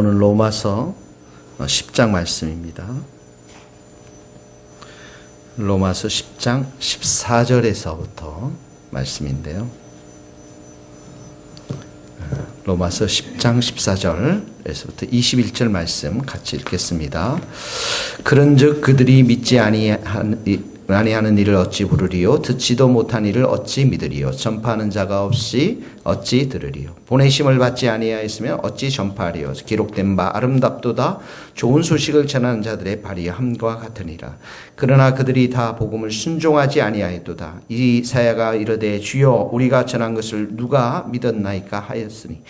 오늘 로마서 10장 말씀입니다. 로마서 10장 14절에서부터 말씀인데요. 로마서 10장 14절에서부터 21절 말씀 같이 읽겠습니다. 그런즉 그들이 믿지 아니하는 일을 어찌 부르리요? 듣지도 못한 일을 어찌 믿으리요? 전파하는 자가 없이 어찌 들으리요? 보내심을 받지 아니하였으면 어찌 전파하리요? 기록된 바 아름답도다 좋은 소식을 전하는 자들의 발이 함과 같으니라. 그러나 그들이 다 복음을 순종하지 아니하였도다. 이사야가 이르되 주여 우리가 전한 것을 누가 믿었나이까 하였으니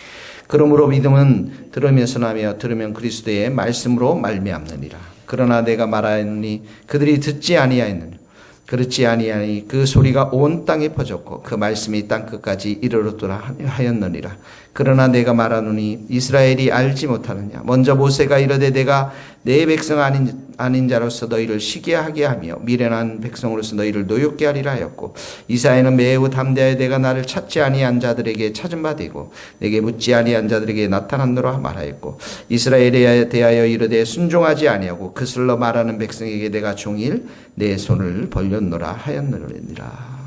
그러므로 믿음은 들으면서 나며 들으면 그리스도의 말씀으로 말미암느니라. 그러나 내가 말하였으니 그들이 듣지 아니하였느냐. 그렇지 아니하니 그 소리가 온 땅에 퍼졌고 그 말씀이 땅 끝까지 이르렀도다 하였느니라. 그러나 내가 말하노니 이스라엘이 알지 못하느냐. 먼저 모세가 이르되 내가 내 백성 아닌 자로서 너희를 쉬게 하게 하며 미련한 백성으로서 너희를 노엽게 하리라 하였고, 이사야는 매우 담대하여 내가 나를 찾지 아니한 자들에게 찾은 바 되고 내게 묻지 아니한 자들에게 나타났노라 말하였고, 이스라엘에 대하여 이르되 순종하지 아니하고 그슬로 말하는 백성에게 내가 종일 내 손을 벌렸노라 하였느니라.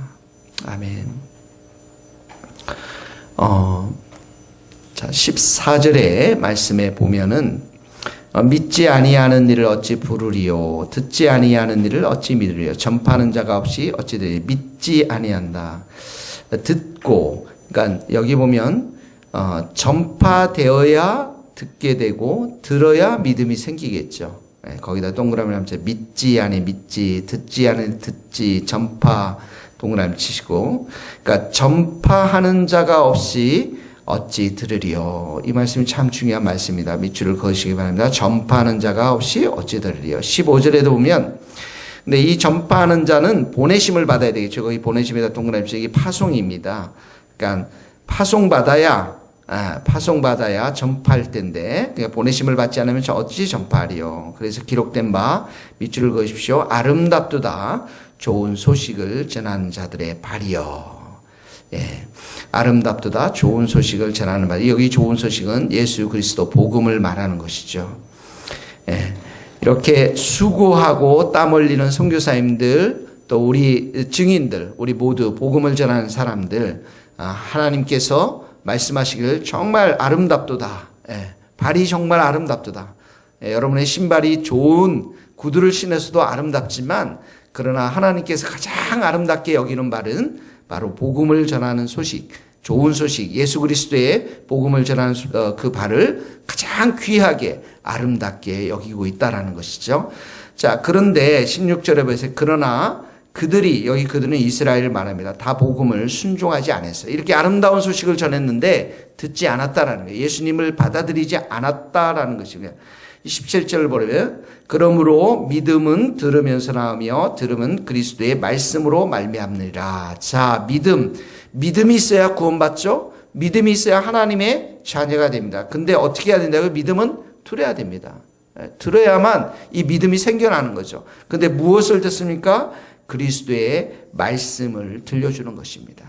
아멘. 자, 14절의 말씀에 보면은 믿지 아니하는 일을 어찌 부르리요? 듣지 아니하는 일을 어찌 믿으리요? 전파하는 자가 없이 어찌 들으리요? 믿지 아니한다. 듣고, 그러니까 여기 보면 전파되어야 듣게 되고 들어야 믿음이 생기겠죠. 거기다 동그라미 하면서 믿지 아니 믿지, 듣지 아니 듣지, 전파 동그라미 치시고, 그러니까 전파하는 자가 없이 어찌 들으리요? 이 말씀이 참 중요한 말씀입니다. 밑줄을 그으시기 바랍니다. 전파하는 자가 없이 어찌 들으리요? 15절에도 보면, 근데 이 전파하는 자는 보내심을 받아야 되겠죠. 거기 보내심에다 동그라미 치기 파송입니다. 그러니까 파송받아야 전파할 텐데, 그러니까 보내심을 받지 않으면 어찌 전파하리요? 그래서 기록된 바 밑줄을 그으십시오. 아름답도다 좋은 소식을 전하는 자들의 발이요. 예, 아름답도다 좋은 소식을 전하는 바. 여기 좋은 소식은 예수 그리스도 복음을 말하는 것이죠. 예, 이렇게 수고하고 땀 흘리는 선교사님들, 또 우리 증인들, 우리 모두 복음을 전하는 사람들, 하나님께서 말씀하시기를 정말 아름답도다. 예, 발이 정말 아름답도다. 예, 여러분의 신발이 좋은 구두를 신어서도 아름답지만, 그러나 하나님께서 가장 아름답게 여기는 발은 바로 복음을 전하는 소식, 좋은 소식, 예수 그리스도의 복음을 전하는 그 발을 가장 귀하게 아름답게 여기고 있다라는 것이죠. 자, 그런데 16절에 보세요. 그러나 그들이, 여기 그들은 이스라엘을 말합니다. 다 복음을 순종하지 않았어요. 이렇게 아름다운 소식을 전했는데 듣지 않았다라는 거예요. 예수님을 받아들이지 않았다라는 것입니다. 17절을 보면, 그러므로 믿음은 들으면서 나오며 들음은 그리스도의 말씀으로 말미암느니라. 자, 믿음이 있어야 구원받죠. 믿음이 있어야 하나님의 자녀가 됩니다. 근데 어떻게 해야 된다고요? 믿음은 들어야 됩니다. 들어야만 이 믿음이 생겨나는 거죠. 근데 무엇을 듣습니까? 그리스도의 말씀을 들려주는 것입니다.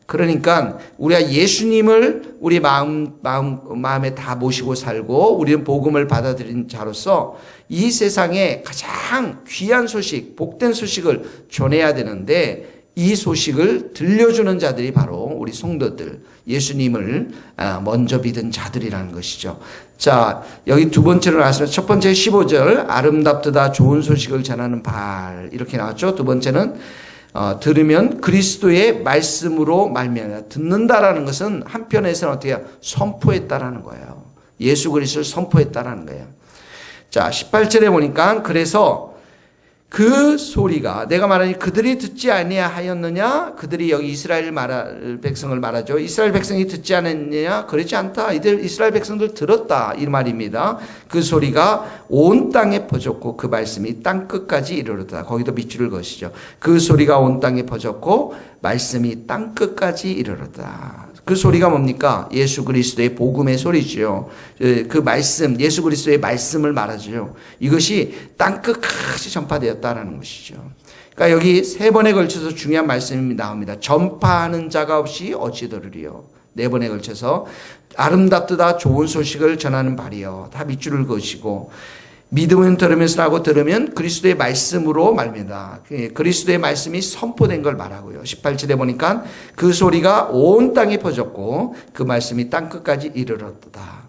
그러니까 우리가 예수님을 우리 마음에 다 모시고 살고 우리는 복음을 받아들인 자로서 이 세상에 가장 귀한 소식, 복된 소식을 전해야 되는데, 이 소식을 들려주는 자들이 바로 우리 성도들, 예수님을 먼저 믿은 자들이라는 것이죠. 자, 여기 두 번째로 나왔습니다. 첫 번째 15절, 아름답도다 좋은 소식을 전하는 발, 이렇게 나왔죠. 두 번째는 들으면 그리스도의 말씀으로 말미암아. 듣는다라는 것은 한편에서는 어떻게 해요? 선포했다라는 거예요. 예수 그리스도를 선포했다라는 거예요. 자, 18절에 보니까 그래서 그 소리가, 내가 말하니 그들이 듣지 아니하였느냐? 그들이 여기 이스라엘 백성을 말하죠. 이스라엘 백성이 듣지 않았느냐? 그렇지 않다. 이스라엘 백성들 들었다. 이 말입니다. 그 소리가 온 땅에 퍼졌고 그 말씀이 땅 끝까지 이르렀다. 거기도 밑줄을 그으시죠. 그 소리가 온 땅에 퍼졌고 말씀이 땅 끝까지 이르렀다. 그 소리가 뭡니까? 예수 그리스도의 복음의 소리죠. 그 말씀, 예수 그리스도의 말씀을 말하죠. 이것이 땅 끝까지 전파되었다라는 것이죠. 그러니까 여기 세 번에 걸쳐서 중요한 말씀이 나옵니다. 전파하는 자가 없이 어찌 들으리요? 4번에 걸쳐서 아름답도다 좋은 소식을 전하는 발이요. 다 밑줄을 그으시고 믿음은 들으면서 하고 들으면 그리스도의 말씀으로 말미암아. 그리스도의 말씀이 선포된 걸 말하고요. 18절에 보니까 그 소리가 온 땅에 퍼졌고 그 말씀이 땅끝까지 이르렀다.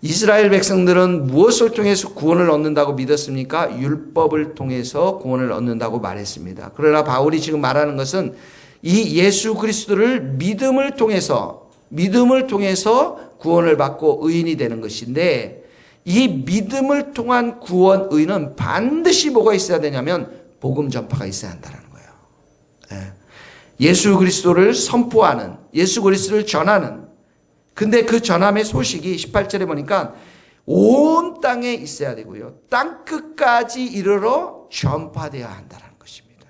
이스라엘 백성들은 무엇을 통해서 구원을 얻는다고 믿었습니까? 율법을 통해서 구원을 얻는다고 말했습니다. 그러나 바울이 지금 말하는 것은 이 예수 그리스도를 믿음을 통해서 구원을 받고 의인이 되는 것인데, 이 믿음을 통한 구원, 의는 반드시 뭐가 있어야 되냐면 복음 전파가 있어야 한다는 거예요. 예수 그리스도를 선포하는, 예수 그리스도를 전하는. 근데 그 전함의 소식이 18절에 보니까 온 땅에 있어야 되고요. 땅 끝까지 이르러 전파되어야 한다는 것입니다.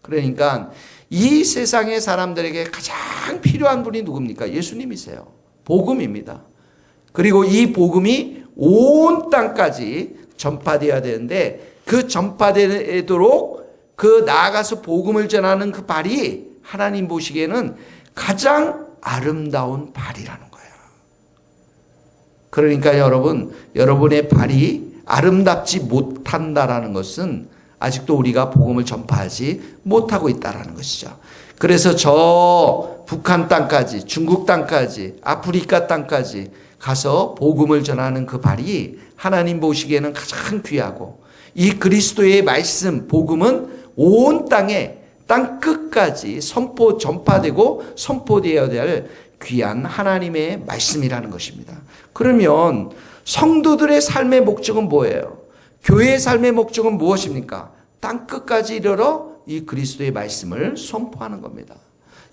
그러니까 이 세상의 사람들에게 가장 필요한 분이 누굽니까? 예수님이세요. 복음입니다. 그리고 이 복음이 온 땅까지 전파되어야 되는데, 그 전파되도록 그 나아가서 복음을 전하는 그 발이 하나님 보시기에는 가장 아름다운 발이라는 거예요. 그러니까 여러분, 여러분의 발이 아름답지 못한다라는 것은 아직도 우리가 복음을 전파하지 못하고 있다라는 것이죠. 그래서 저 북한 땅까지, 중국 땅까지, 아프리카 땅까지 가서 복음을 전하는 그 발이 하나님 보시기에는 가장 귀하고, 이 그리스도의 말씀, 복음은 온 땅에 땅 끝까지 전파되고 선포되어야 될 귀한 하나님의 말씀이라는 것입니다. 그러면 성도들의 삶의 목적은 뭐예요? 교회의 삶의 목적은 무엇입니까? 땅 끝까지 이르러 이 그리스도의 말씀을 선포하는 겁니다.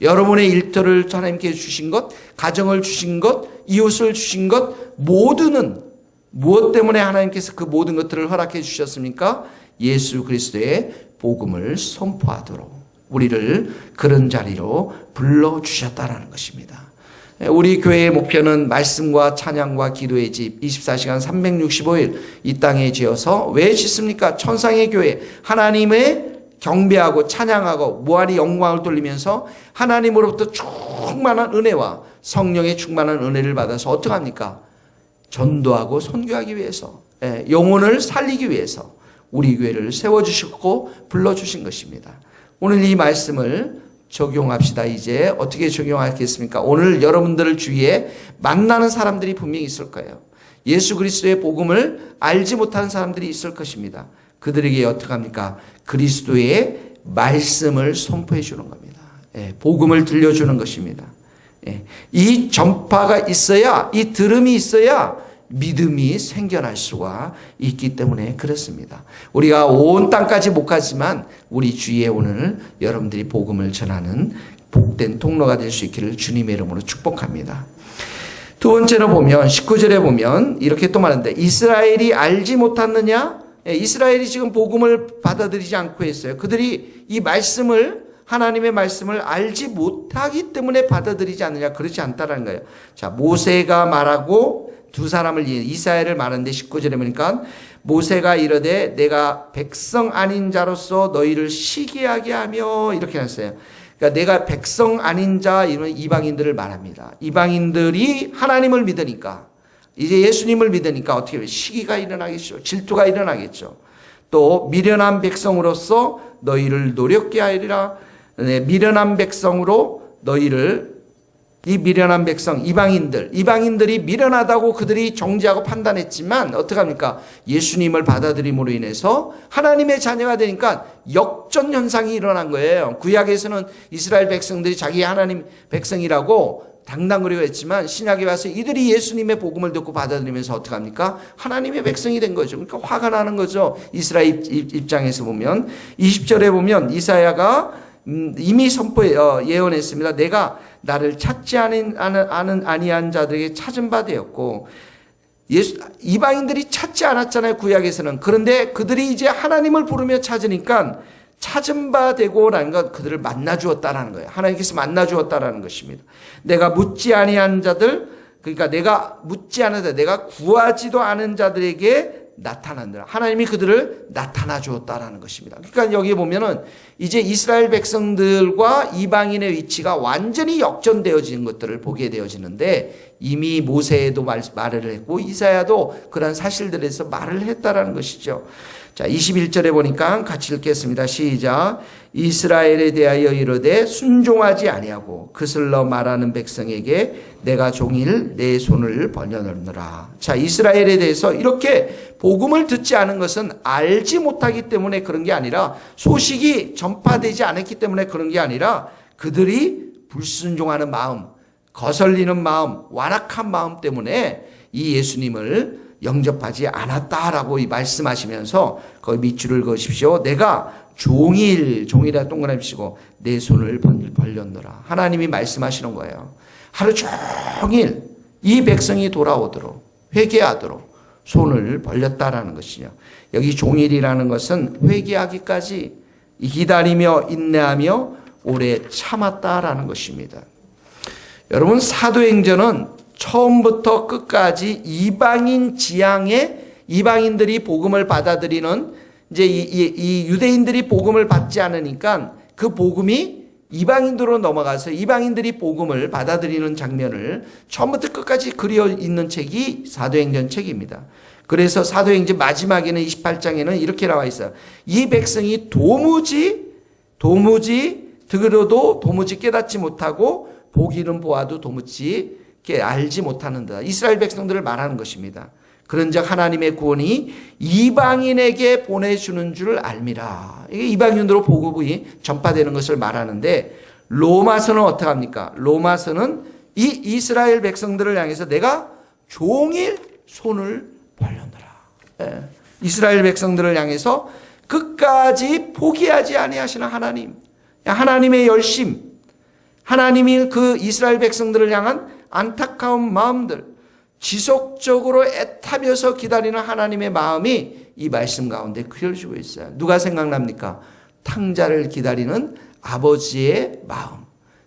여러분의 일터를 하나님께 주신 것, 가정을 주신 것, 이웃을 주신 것 모두는 무엇 때문에 하나님께서 그 모든 것들을 허락해 주셨습니까? 예수 그리스도의 복음을 선포하도록 우리를 그런 자리로 불러주셨다라는 것입니다. 우리 교회의 목표는 말씀과 찬양과 기도의 집 24시간 365일 이 땅에 지어서 왜 짓습니까? 천상의 교회, 하나님의 경배하고 찬양하고 무한히 영광을 돌리면서 하나님으로부터 충만한 은혜와 성령의 충만한 은혜를 받아서 어떻게 합니까? 전도하고 선교하기 위해서, 영혼을 살리기 위해서 우리 교회를 세워주셨고 불러주신 것입니다. 오늘 이 말씀을 적용합시다. 이제 어떻게 적용하겠습니까? 오늘 여러분들 주위에 만나는 사람들이 분명히 있을 거예요. 예수 그리스도의 복음을 알지 못하는 사람들이 있을 것입니다. 그들에게 어떻게 합니까? 그리스도의 말씀을 선포해 주는 겁니다. 복음을 들려주는 것입니다. 이 전파가 있어야, 이 들음이 있어야 믿음이 생겨날 수가 있기 때문에 그렇습니다. 우리가 온 땅까지 못 가지만 우리 주위에 오늘 여러분들이 복음을 전하는 복된 통로가 될 수 있기를 주님의 이름으로 축복합니다. 두 번째로 보면 19절에 보면 이렇게 또 말하는데, 이스라엘이 알지 못했느냐? 이스라엘이 지금 복음을 받아들이지 않고 있어요. 그들이 이 말씀을, 하나님의 말씀을 알지 못하기 때문에 받아들이지 않느냐? 그렇지 않다라는 거예요. 자, 모세가 말하고 두 사람을 이스라엘을 말하는데 19절에 보니까 모세가 이르되 내가 백성 아닌 자로서 너희를 시기하게 하며 이렇게 했어요. 그러니까 내가 백성 아닌 자, 이런 이방인들을 말합니다. 이방인들이 하나님을 믿으니까, 이제 예수님을 믿으니까 어떻게 해요? 시기가 일어나겠죠. 질투가 일어나겠죠. 또 미련한 백성으로서 너희를 노렵게 하리라. 미련한 백성으로 너희를, 이 미련한 백성, 이방인들이 미련하다고 그들이 정죄하고 판단했지만 어떡합니까? 예수님을 받아들임으로 인해서 하나님의 자녀가 되니까 역전 현상이 일어난 거예요. 구약에서는 이스라엘 백성들이 자기 하나님 백성이라고 당당거리고 했지만 신약에 와서 이들이 예수님의 복음을 듣고 받아들이면서 어떡합니까? 하나님의 백성이 된 거죠. 그러니까 화가 나는 거죠. 이스라엘 입장에서 보면 20절에 보면 이사야가 이미 예언했습니다. 내가 나를 찾지 아니한 자들에게 찾은 바 되었고, 이방인들이 찾지 않았잖아요, 구약에서는. 그런데 그들이 이제 하나님을 부르며 찾으니까 찾은 바 되고라는 것, 그들을 만나 주었다라는 거예요. 하나님께서 만나 주었다라는 것입니다. 내가 묻지 아니한 자들, 그러니까 내가 묻지 않은 자, 내가 구하지도 않은 자들에게 나타난다. 하나님이 그들을 나타나 주었다라는 것입니다. 그러니까 여기 보면은 이제 이스라엘 백성들과 이방인의 위치가 완전히 역전되어지는 것들을 보게 되어지는데, 이미 모세에도 말을 했고 이사야도 그런 사실들에 대해서 말을 했다라는 것이죠. 자, 21절에 보니까 같이 읽겠습니다. 시작. 이스라엘에 대하여 이르되 순종하지 아니하고 그슬러 말하는 백성에게 내가 종일 내 손을 벌려놓느라. 자, 이스라엘에 대해서 이렇게 복음을 듣지 않은 것은 알지 못하기 때문에 그런 게 아니라, 소식이 전파되지 않았기 때문에 그런 게 아니라, 그들이 불순종하는 마음, 거슬리는 마음, 완악한 마음 때문에 이 예수님을 영접하지 않았다라고 말씀하시면서 거기 밑줄을 그으십시오. 내가 종일이라 동그라미 치고 내 손을 벌렸노라. 하나님이 말씀하시는 거예요. 하루 종일 이 백성이 돌아오도록, 회개하도록 손을 벌렸다라는 것이죠. 여기 종일이라는 것은 회개하기까지 기다리며 인내하며 오래 참았다라는 것입니다. 여러분, 사도행전은 처음부터 끝까지 이방인 지향에, 이방인들이 복음을 받아들이는, 이제 이 유대인들이 복음을 받지 않으니까 그 복음이 이방인들로 넘어가서 이방인들이 복음을 받아들이는 장면을 처음부터 끝까지 그려 있는 책이 사도행전 책입니다. 그래서 사도행전 마지막에는 28장에는 이렇게 나와 있어요. 이 백성이 도무지 들어도 도무지 깨닫지 못하고 보기는 보아도 도무지 알지 못하는다. 이스라엘 백성들을 말하는 것입니다. 그런즉 하나님의 구원이 이방인에게 보내주는 줄 알미라. 이게 이방인으로 복음이 전파되는 것을 말하는데, 로마서는 어떻게 합니까? 로마서는 이 이스라엘 백성들을 향해서 내가 종일 손을 벌렸노라. 이스라엘 백성들을 향해서 끝까지 포기하지 아니하시는 하나님, 하나님의 열심, 하나님이 그 이스라엘 백성들을 향한 안타까운 마음들, 지속적으로 애타면서 기다리는 하나님의 마음이 이 말씀 가운데 그려지고 있어요. 누가 생각납니까? 탕자를 기다리는 아버지의 마음,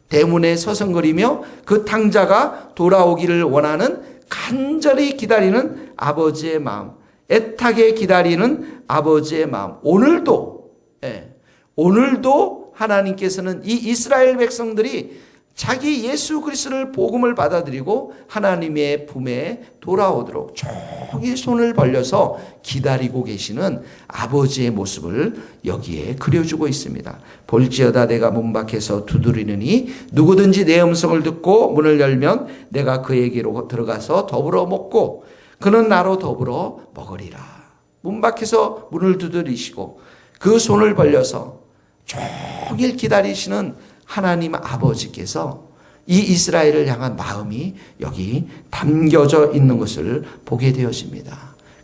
대문에 서성거리며 그 탕자가 돌아오기를 원하는 간절히 기다리는 아버지의 마음, 애타게 기다리는 아버지의 마음. 오늘도 하나님께서는 이 이스라엘 백성들이 자기 예수 그리스도를 복음을 받아들이고 하나님의 품에 돌아오도록 종일 손을 벌려서 기다리고 계시는 아버지의 모습을 여기에 그려주고 있습니다. 볼지어다 내가 문 밖에서 두드리느니 누구든지 내 음성을 듣고 문을 열면 내가 그에게로 들어가서 더불어 먹고 그는 나로 더불어 먹으리라. 문 밖에서 문을 두드리시고 그 손을 벌려서 종일 기다리시는 하나님 아버지께서 이 이스라엘을 향한 마음이 여기 담겨져 있는 것을 보게 되어집니다.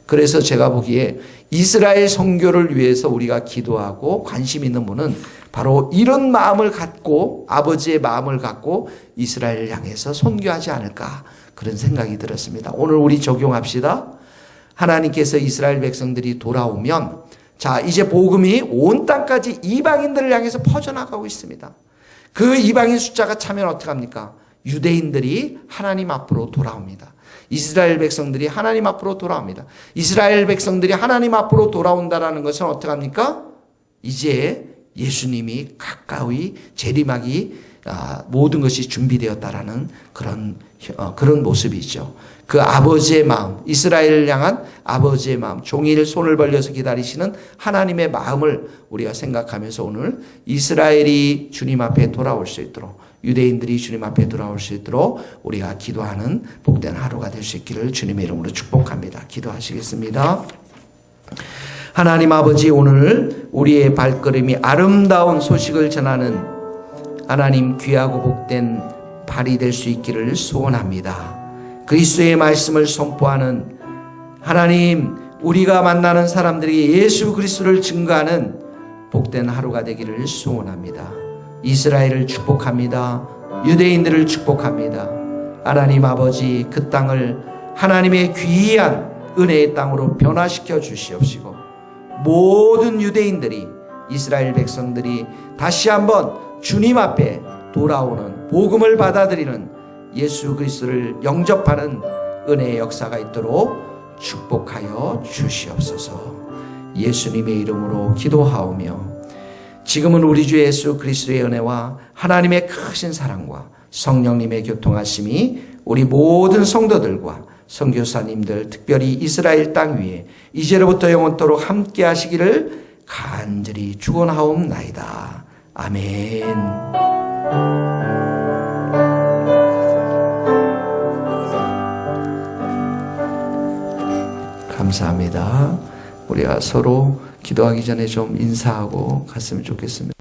그래서 제가 보기에 이스라엘 선교를 위해서 우리가 기도하고 관심 있는 분은 바로 이런 마음을 갖고, 아버지의 마음을 갖고 이스라엘을 향해서 선교하지 않을까, 그런 생각이 들었습니다. 오늘 우리 적용합시다. 하나님께서 이스라엘 백성들이 돌아오면, 자, 이제 복음이 온 땅까지 이방인들을 향해서 퍼져나가고 있습니다. 그 이방인 숫자가 차면 어떡합니까? 유대인들이 하나님 앞으로 돌아옵니다. 이스라엘 백성들이 하나님 앞으로 돌아옵니다. 이스라엘 백성들이 하나님 앞으로 돌아온다라는 것은 어떡합니까? 이제 예수님이 가까이 재림하기, 모든 것이 준비되었다라는 그런 모습이죠. 그 아버지의 마음, 이스라엘을 향한 아버지의 마음, 종일 손을 벌려서 기다리시는 하나님의 마음을 우리가 생각하면서 오늘 이스라엘이 주님 앞에 돌아올 수 있도록, 유대인들이 주님 앞에 돌아올 수 있도록 우리가 기도하는 복된 하루가 될 수 있기를 주님의 이름으로 축복합니다. 기도하시겠습니다. 하나님 아버지, 오늘 우리의 발걸음이 아름다운 소식을 전하는 하나님 귀하고 복된 발이 될 수 있기를 소원합니다. 그리스도의 말씀을 선포하는 하나님, 우리가 만나는 사람들이 예수 그리스도를 증거하는 복된 하루가 되기를 소원합니다. 이스라엘을 축복합니다. 유대인들을 축복합니다. 하나님 아버지, 그 땅을 하나님의 귀한 은혜의 땅으로 변화시켜 주시옵시고, 모든 유대인들이, 이스라엘 백성들이 다시 한번 주님 앞에 돌아오는, 복음을 받아들이는, 예수 그리스도를 영접하는 은혜의 역사가 있도록 축복하여 주시옵소서. 예수님의 이름으로 기도하오며 지금은 우리 주 예수 그리스도의 은혜와 하나님의 크신 사랑과 성령님의 교통하심이 우리 모든 성도들과 선교사님들 특별히 이스라엘 땅 위에 이제로부터 영원토록 함께 하시기를 간절히 축원하옵나이다. 아멘. 감사합니다. 우리가 서로 기도하기 전에 좀 인사하고 갔으면 좋겠습니다.